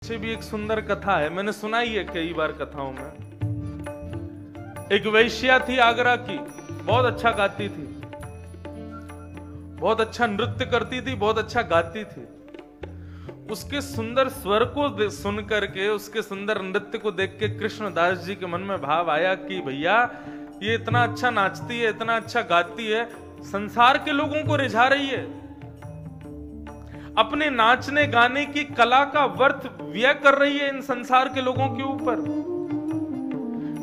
पीछे भी एक सुंदर कथा है, मैंने सुनाई है कई बार कथाओं में। एक वैश्या थी आगरा की, बहुत अच्छा गाती थी, बहुत अच्छा नृत्य करती थी, बहुत अच्छा गाती थी। उसके सुंदर स्वर को सुन करके, उसके सुंदर नृत्य को देख के कृष्णदास जी के मन में भाव आया कि भैया ये इतना अच्छा नाचती है, इतना अच्छा गाती है, संसार के लोगों को रिझा रही है, अपने नाचने गाने की कला का व्यर्थ व्यय कर रही है इन संसार के लोगों के ऊपर।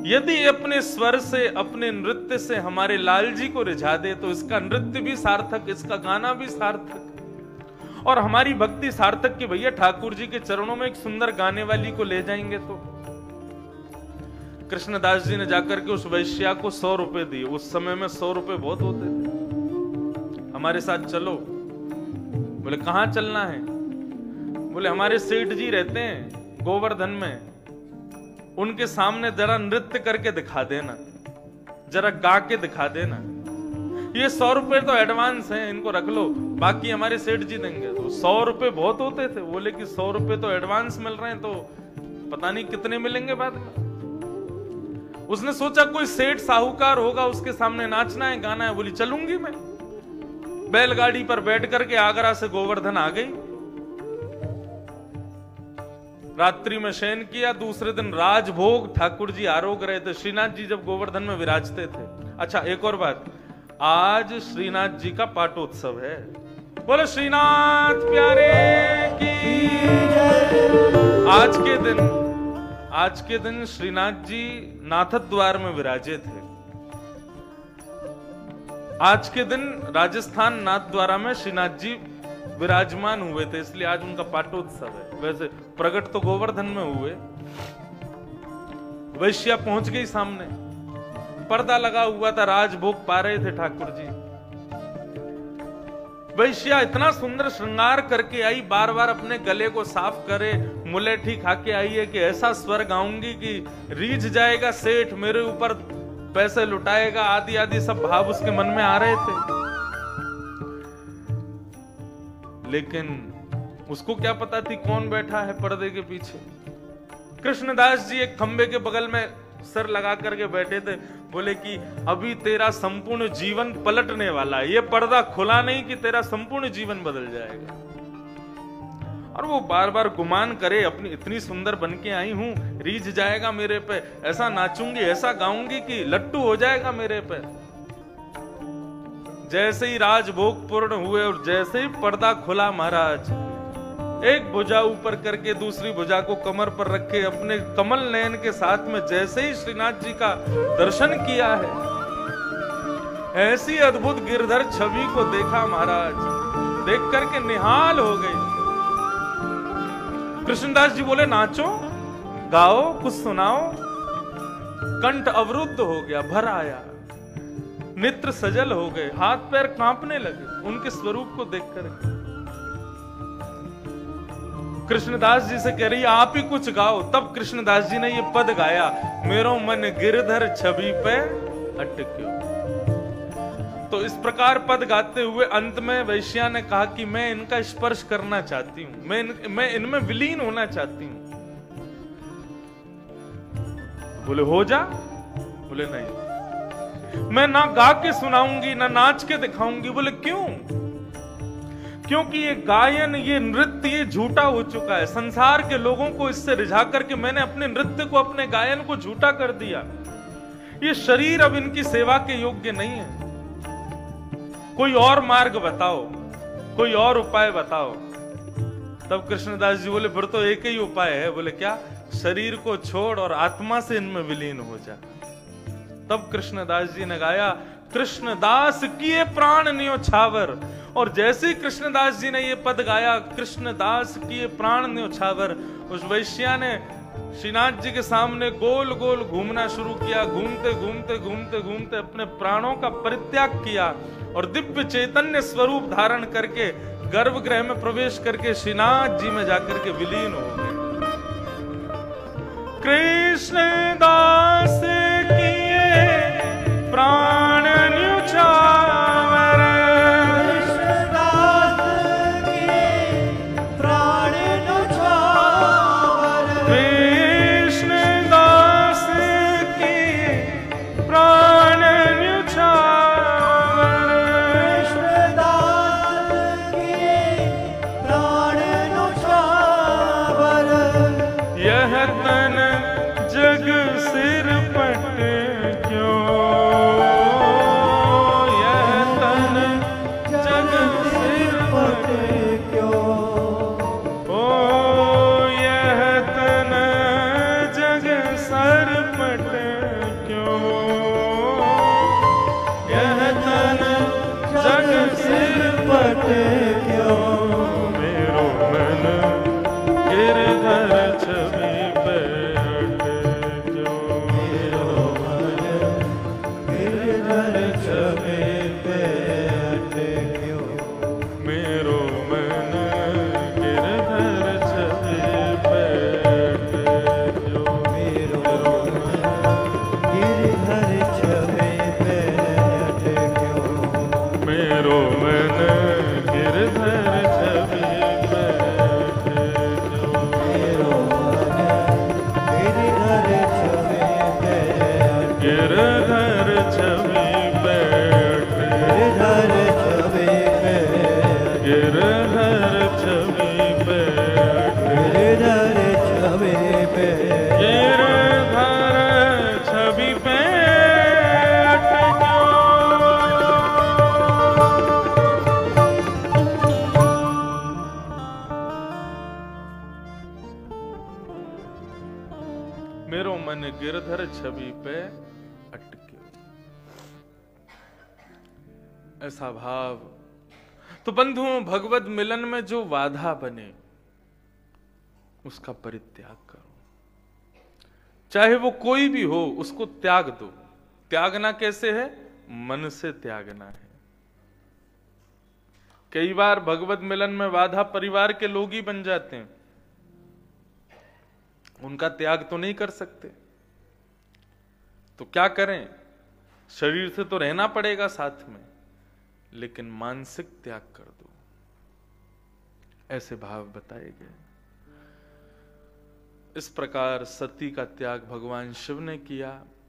यदि अपने स्वर से, अपने नृत्य से हमारे लाल जी को रिझा दे तो इसका नृत्य भी सार्थक, इसका गाना भी सार्थक, और हमारी भक्ति सार्थक की भैया ठाकुर जी के चरणों में एक सुंदर गाने वाली को ले जाएंगे। तो कृष्णदास जी ने जाकर के उस वैश्या को 100 रुपए दिए। उस समय में 100 रुपए बहुत होते थे। हमारे साथ चलो। बोले कहां चलना है? बोले हमारे सेठ जी रहते हैं गोवर्धन में, उनके सामने जरा नृत्य करके दिखा देना, जरा गा के दिखा देना। ये 100 रुपए तो एडवांस है, इनको रख लो, बाकी हमारे सेठ जी देंगे। तो 100 रुपए बहुत होते थे। बोले कि 100 रुपए तो एडवांस मिल रहे हैं, तो पता नहीं कितने मिलेंगे बाद में। उसने सोचा कोई सेठ साहूकार होगा, उसके सामने नाचना है, गाना है। बोली चलूंगी मैं। बैलगाड़ी पर बैठ करके आगरा से गोवर्धन आ गई। रात्रि में शयन किया। दूसरे दिन राजभोग ठाकुर जी आरोग रहे थे, श्रीनाथ जी जब गोवर्धन में विराजते थे। अच्छा एक और बात, आज श्रीनाथ जी का पाटोत्सव है। बोले श्रीनाथ प्यारे की जय। आज के दिन श्रीनाथ जी नाथद्वार में विराजे थे। आज के दिन राजस्थान नाथद्वारा में श्रीनाथ जी विराजमान हुए थे, इसलिए आज उनका पाटोत्सव है। वैसे प्रकट तो गोवर्धन में हुए। वैश्या पहुंच गई सामने, पर्दा लगा हुआ था, राजभोग पा रहे थे ठाकुर जी। वैश्या इतना सुंदर श्रृंगार करके आई, बार बार अपने गले को साफ करे, मुलेठी खा के आई है कि ऐसा स्वर गाऊंगी कि रीझ जाएगा सेठ, मेरे ऊपर पैसे लुटाएगा, आदि आदि सब भाव उसके मन में आ रहे थे। लेकिन उसको क्या पता थी कौन बैठा है पर्दे के पीछे। कृष्णदास जी एक खंबे के बगल में सर लगा करके बैठे थे। बोले कि अभी तेरा संपूर्ण जीवन पलटने वाला है, ये पर्दा खुला नहीं कि तेरा संपूर्ण जीवन बदल जाएगा। और वो बार बार गुमान करे, अपनी इतनी सुंदर बन के आई हूं, रीझ जाएगा मेरे पे, ऐसा नाचूंगी, ऐसा गाऊंगी कि लट्टू हो जाएगा मेरे पे। जैसे ही राजभोग पूर्ण हुए और जैसे ही पर्दा खुला, महाराज एक भुजा ऊपर करके दूसरी भुजा को कमर पर रखे, अपने कमल नयन के साथ में जैसे ही श्रीनाथ जी का दर्शन किया है, ऐसी अद्भुत गिरधर छवि को देखा महाराज, देख करके निहाल हो गए। कृष्णदास जी बोले नाचो, गाओ, कुछ सुनाओ। कंठ अवरुद्ध हो गया, भर आया, नेत्र सजल हो गए, हाथ पैर कांपने लगे उनके स्वरूप को देखकर। कृष्णदास जी से कह रही आप ही कुछ गाओ। तब कृष्णदास जी ने ये पद गाया, मेरो मन गिरधर छवि पे अटक्यो। तो इस प्रकार पद गाते हुए अंत में वैश्या ने कहा कि मैं इनका स्पर्श करना चाहती हूं, मैं इनमें विलीन होना चाहती हूं। बोले हो जा। बोले नहीं, मैं ना गा के सुनाऊंगी, ना नाच के दिखाऊंगी। बोले क्यों? क्योंकि ये गायन, ये नृत्य, ये झूठा हो चुका है। संसार के लोगों को इससे रिझा करके मैंने अपने नृत्य को, अपने गायन को झूठा कर दिया। ये शरीर अब इनकी सेवा के योग्य नहीं है। कोई और मार्ग बताओ, कोई और उपाय बताओ। तब कृष्णदास जी बोले फिर तो एक ही उपाय है। बोले क्या? शरीर को छोड़ और आत्मा से इनमें विलीन हो जा। तब कृष्णदास जी ने गाया, कृष्णदास किए प्राण न्योछावर। और जैसे ही कृष्णदास जी ने ये पद गाया, कृष्णदास किए प्राण न्योछावर, उस वैश्या ने श्रीनाथ जी के सामने गोल गोल घूमना शुरू किया। घूमते घूमते घूमते घूमते अपने प्राणों का परित्याग किया और दिव्य चैतन्य स्वरूप धारण करके गर्भगृह में प्रवेश करके श्रीनाथ जी में जाकर के विलीन हो गए। कृष्णदास किए प्राण न्योछावर, कृष्णदास किए प्राण न्योछावर। यह तन जग सिर पट क्यों, यह तन जग सिर पट क्यों, ओ यह तन जग सर पट क्यों, यह तन जग सिर पट क्यों, मेरो मन गिरधर छवि बैठ क्यों, मेरो मन गिरधर छवि बैठ क्यों, मेरो मन गिरधर छवि बैठ क्यों, मेरो मन गिरधर छवि बैठ क्यों, मेरो मन गिरधर छवि बैठ क्यों, मेरो मन गिरधर छवि बैठ, गिरधर छवि बैठ, गिरधर छवि बैठ, गिरधर छवि बैठ क्यों। मेरो मन गिरधर छवि पे अटके, ऐसा भाव। तो बंधुओं, भगवत मिलन में जो बाधा बने उसका परित्याग करो, चाहे वो कोई भी हो, उसको त्याग दो। त्यागना कैसे है? मन से त्यागना है। कई बार भगवत मिलन में बाधा परिवार के लोग ही बन जाते हैं, उनका त्याग तो नहीं कर सकते, तो क्या करें? शरीर से तो रहना पड़ेगा साथ में, लेकिन मानसिक त्याग कर दो, ऐसे भाव बताए गए। इस प्रकार सती का त्याग भगवान शिव ने किया,